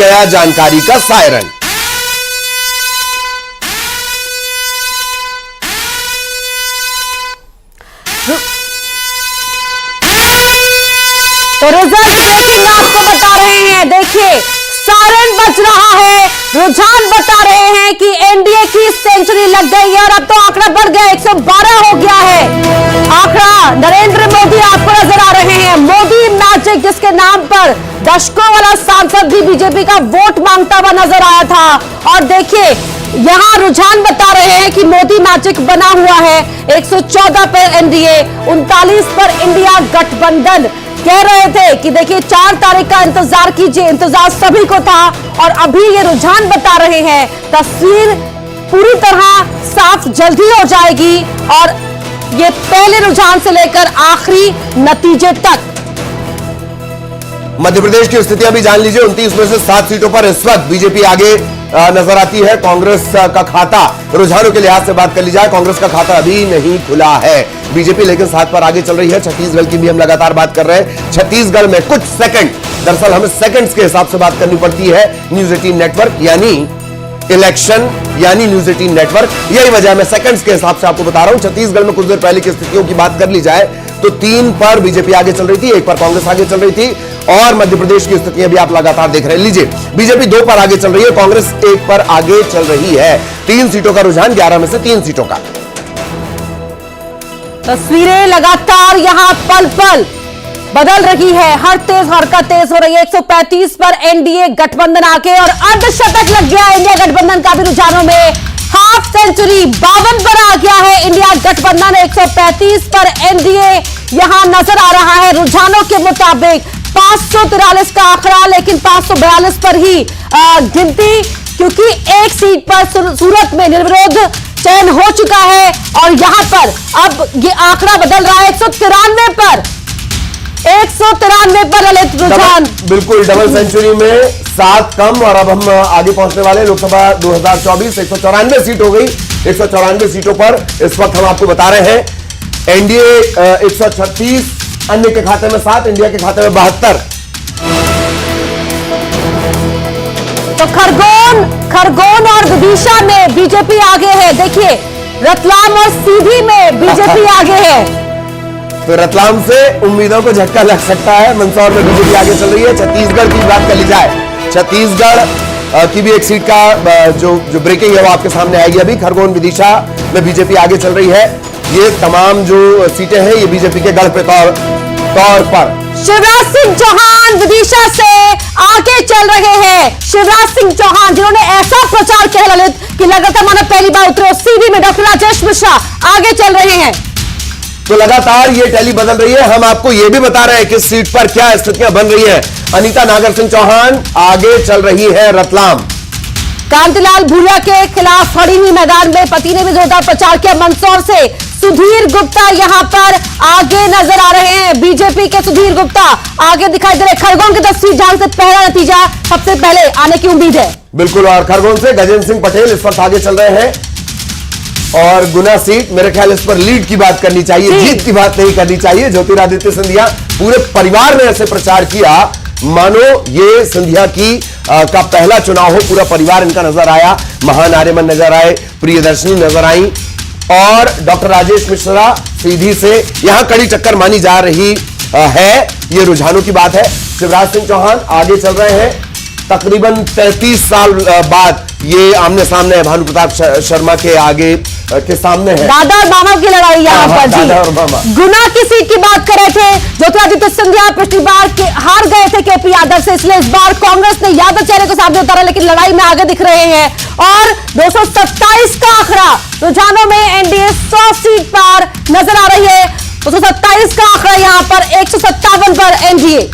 गया जानकारी का सायरन। तो रिजल्ट ब्रेकिंग आपको बता रहे हैं, देखिए सायरन बज रहा है, रुझान बता रहे हैं कि एनडीए की सेंचुरी लग गई है और अब तो आंकड़ा बढ़ गया, 112 हो गया है आंकड़ा। नरेंद्र मोदी आपको नजर आ रहे हैं, मोदी मैजिक जिसके नाम पर दशकों वाला सांसद भी बीजेपी का वोट मांगता हुआ नजर आया था। और देखिए यहां रुझान बता रहे हैं कि मोदी मैजिक बना हुआ है, 114 पर एनडीए, 39 पर इंडिया गठबंधन। कह रहे थे कि देखिए 4 तारीख का इंतजार कीजिए, इंतजार सभी को था और अभी ये रुझान बता रहे हैं, तस्वीर पूरी तरह साफ जल्दी हो जाएगी और ये पहले रुझान से लेकर आखिरी नतीजे तक। मध्य प्रदेश की स्थितियां भी जान लीजिए। 29 में से 7 सीटों पर इस वक्त बीजेपी आगे नजर आती है। कांग्रेस का खाता, रुझानों के लिहाज से बात कर ली जाए, कांग्रेस का खाता अभी नहीं खुला है। बीजेपी लेकिन 7 पर आगे चल रही है। छत्तीसगढ़ की भी हम लगातार बात कर रहे हैं। छत्तीसगढ़ में कुछ सेकंड, दरअसल हमें सेकंड्स के हिसाब से बात करनी पड़ती है। न्यूज 18 नेटवर्क यानी इलेक्शन यानी न्यूज 18 नेटवर्क, यही वजह मैं सेकंड्स के हिसाब से आपको बता रहा हूं। छत्तीसगढ़ में कुछ देर पहले की स्थितियों की बात कर ली जाए तो 3 पर बीजेपी आगे चल रही थी, 1 पर कांग्रेस आगे चल रही थी और मध्य प्रदेश की स्थितियां भी आप लगातार देख रहे हैं। लीजिए, बीजेपी 2 पर आगे चल रही है, कांग्रेस 1 पर आगे चल रही है। 3 सीटों का रुझान, 11 में से 3 सीटों का। तस्वीरें लगातार यहां पल पल बदल रही है, हर तेज हरकत तेज हो रही है। 135 पर एनडीए गठबंधन आके और अर्धशतक लग गया इंडिया गठबंधन का भी रुझानों में, हाफ सेंचुरी 52 पर आ गया है इंडिया गठबंधन। 135 पर एनडीए यहां नजर आ रहा है रुझानों के मुताबिक। 543 का आंकड़ा, लेकिन 542 पर ही गिनती, क्योंकि एक सीट पर सूरत में निर्विरोध चयन हो चुका है और यहां पर अब ये आंकड़ा बदल रहा है 193 पर, 193 पर ललित रुझान। बिल्कुल डबल सेंचुरी में 7 कम और अब हम आगे पहुंचने वाले लोकसभा 2024। 194 सीट हो गई। 194 सीटों पर इस वक्त हम आपको बता रहे हैं एनडीए 136, अन्य के खाते में 7, इंडिया के खाते में 72। तो खरगोन और विदिशा में बीजेपी आगे है। देखिए रतलाम और सीधी में बीजेपी आगे है। तो रतलाम से उम्मीदों को झटका लग सकता है। मंदसौर में बीजेपी आगे चल रही है। छत्तीसगढ़ की बात कर ली जाए, छत्तीसगढ़ की भी एक सीट का जो ब्रेकिंग है वो आपके सामने आएगी। अभी खरगोन विदिशा में बीजेपी आगे चल रही है। ये तमाम जो सीटें हैं ये बीजेपी के गढ़ पे तौर पर। शिवराज सिंह चौहान विदिशा से आगे चल रहे हैं। शिवराज सिंह चौहान जिन्होंने ऐसा प्रचार किया ललित कि लग रहा था मानो पहली बार उतरे। सीधी में डॉक्टर राजेश मिश्रा आगे चल रहे हैं। तो लगातार ये टैली बदल रही है। हम आपको ये भी बता रहे हैं कि सीट पर क्या स्थितियां बन रही है। अनीता नागर सिंह चौहान आगे चल रही है रतलाम। कांतिलाल भूरिया के खिलाफ खड़ी हुई मैदान में पति ने भी जोरदार प्रचार किया। मंदसौर से सुधीर गुप्ता यहां पर आगे नजर आ रहे हैं। बीजेपी के सुधीर गुप्ता आगे दिखाई दे रहे। खरगोन की तस्वीर जहां से पहला नतीजा सबसे पहले आने की उम्मीद है। बिल्कुल, और खरगोन से गजेंद्र सिंह पटेल इस वक्त आगे चल रहे हैं। और गुना सीट, मेरे ख्याल इस पर लीड की बात करनी चाहिए, जीत की बात नहीं करनी चाहिए। ज्योतिरादित्य सिंधिया, पूरे परिवार ने ऐसे प्रचार किया मानो ये सिंधिया की का पहला चुनाव हो। पूरा परिवार इनका नजर आया। महान आर्यमन नजर आए, प्रियदर्शनी नजर आई और डॉक्टर राजेश मिश्रा सीधी से यहां कड़ी टक्कर मानी जा रही है। ये रुझानों की बात है। शिवराज सिंह चौहान आगे चल रहे हैं। तकरीबन 33 साल बाद ये आमने सामने है। भानु प्रताप शर्मा के आगे के सामने है। दादा और मामा की लड़ाई यहाँ पर जी। दादा और मामा। गुना की सीट की बात कर रहे थे। ज्योतिरादित्य सिंधिया पिछली बार हार गए थे केपी यादव से, इसलिए इस बार कांग्रेस ने यादव चेहरे को सामने उतारा, लेकिन लड़ाई में आगे दिख रहे हैं। और 227 का आंकड़ा रुझानों में एनडीए 100 सीट पर नजर आ रही है। 227 का आंकड़ा यहाँ पर, 157 पर एनडीए।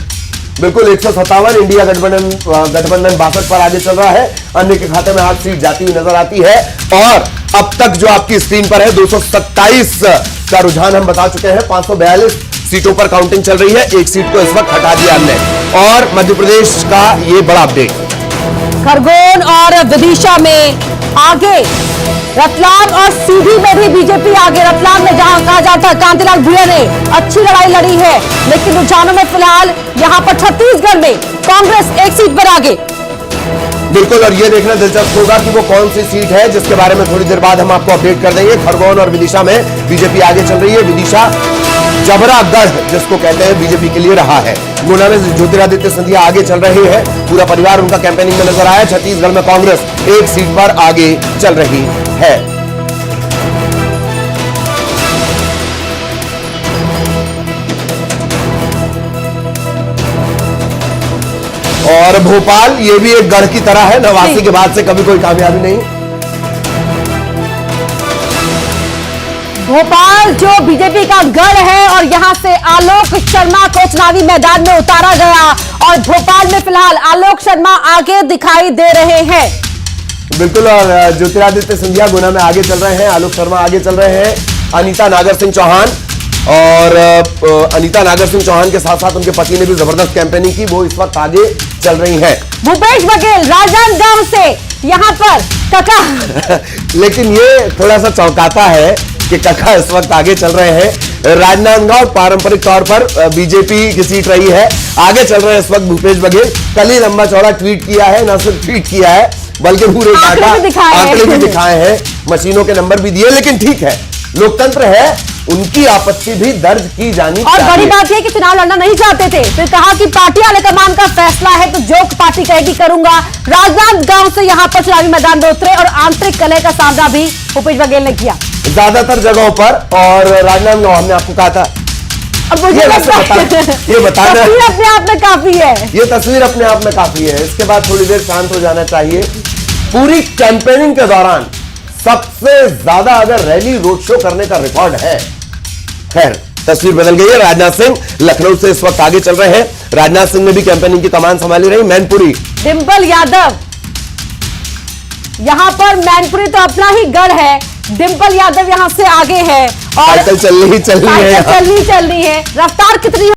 बिल्कुल 157 इंडिया गठबंधन 62 पर आगे चल रहा है। अन्य के खाते में 8 सीट जाती हुई नजर आती है। और अब तक जो आपकी स्क्रीन पर है 227 का रुझान हम बता चुके हैं। 542 सीटों पर काउंटिंग चल रही है। एक सीट को इस वक्त हटा दिया हमने। और मध्य प्रदेश का ये बड़ा अपडेट, खरगोन और विदिशा में आगे, रतलाम और सीधी में भी बीजेपी आगे। रतलाम में जहां कहा जाता है कांतिलाल भूरिया ने अच्छी लड़ाई लड़ी है, लेकिन रुझानों में फिलहाल यहां पर छत्तीसगढ़ में कांग्रेस एक सीट पर आगे। बिल्कुल, और ये देखना दिलचस्प होगा कि वो कौन सी सीट है, जिसके बारे में थोड़ी देर बाद हम आपको अपडेट कर देंगे। खरगोन और विदिशा में बीजेपी आगे चल रही है। विदिशा जबरागढ़ जिसको कहते हैं बीजेपी के लिए रहा है। गुना में ज्योतिरादित्य सिंधिया आगे चल रहे हैं, पूरा परिवार उनका कैंपेनिंग में नजर आया। छत्तीसगढ़ में कांग्रेस एक सीट पर आगे चल रही है। और भोपाल ये भी एक गढ़ की तरह है, 89 के बाद से कभी कोई कामयाबी नहीं। भोपाल जो बीजेपी का गढ़ है और यहां से आलोक शर्मा को चुनावी मैदान में उतारा गया और भोपाल में फिलहाल आलोक शर्मा आगे दिखाई दे रहे हैं। बिल्कुल, और ज्योतिरादित्य सिंधिया गुना में आगे चल रहे हैं, आलोक शर्मा आगे चल रहे हैं। अनीता नागर सिंह चौहान और अनीता नागर सिंह चौहान के साथ साथ उनके पति ने भी जबरदस्त कैंपेनिंग की, वो इस वक्त आगे चल रही हैं। भूपेश बघेल राजनांदगांव से यहां पर कका लेकिन ये थोड़ा सा चौंकाता है कि कका इस वक्त आगे चल रहे हैं। राजनांदगांव पारंपरिक तौर पर बीजेपी की सीट रही है, आगे चल रहे हैं इस वक्त भूपेश बघेल। कल ही लंबा चौड़ा ट्वीट किया है, न सिर्फ ट्वीट किया है बल्कि पूरे आंकड़े भी दिखाए हैं, मशीनों के नंबर भी दिए। लेकिन ठीक है, लोकतंत्र है, उनकी आपत्ति भी दर्ज की जानी और चाहिए। बड़ी बात यह कि चुनाव लड़ना नहीं चाहते थे, फिर कहा कि पार्टी हाईकमान का फैसला है तो जो पार्टी कहेगी करूंगा। राजनांदगांव से यहां पर चुनावी मैदान में उतरे और आंतरिक कलह का सामना भी भूपेश बघेल ने किया ज्यादातर जगहों पर। और राजनांदगांव हमने आपको कहा था, अब मुझे ये बताना तस्वीर अपने आप में काफी है, ये तस्वीर अपने आप में काफी है। इसके बाद थोड़ी देर शांत हो जाना चाहिए। पूरी कैंपेनिंग के दौरान सबसे ज्यादा अगर रैली रोड शो करने का रिकॉर्ड है, खैर तस्वीर बदल गई है। राजनाथ सिंह लखनऊ से इस वक्त आगे चल रहे हैं। राजनाथ सिंह ने भी कैंपेनिंग की कमान संभाली रही। मैनपुरी डिंपल यादव यहां पर, मैनपुरी तो अपना ही गढ़ है, डिंपल यादव यहां से आगे है और साइकिल चल रही है, रफ्तार कितनी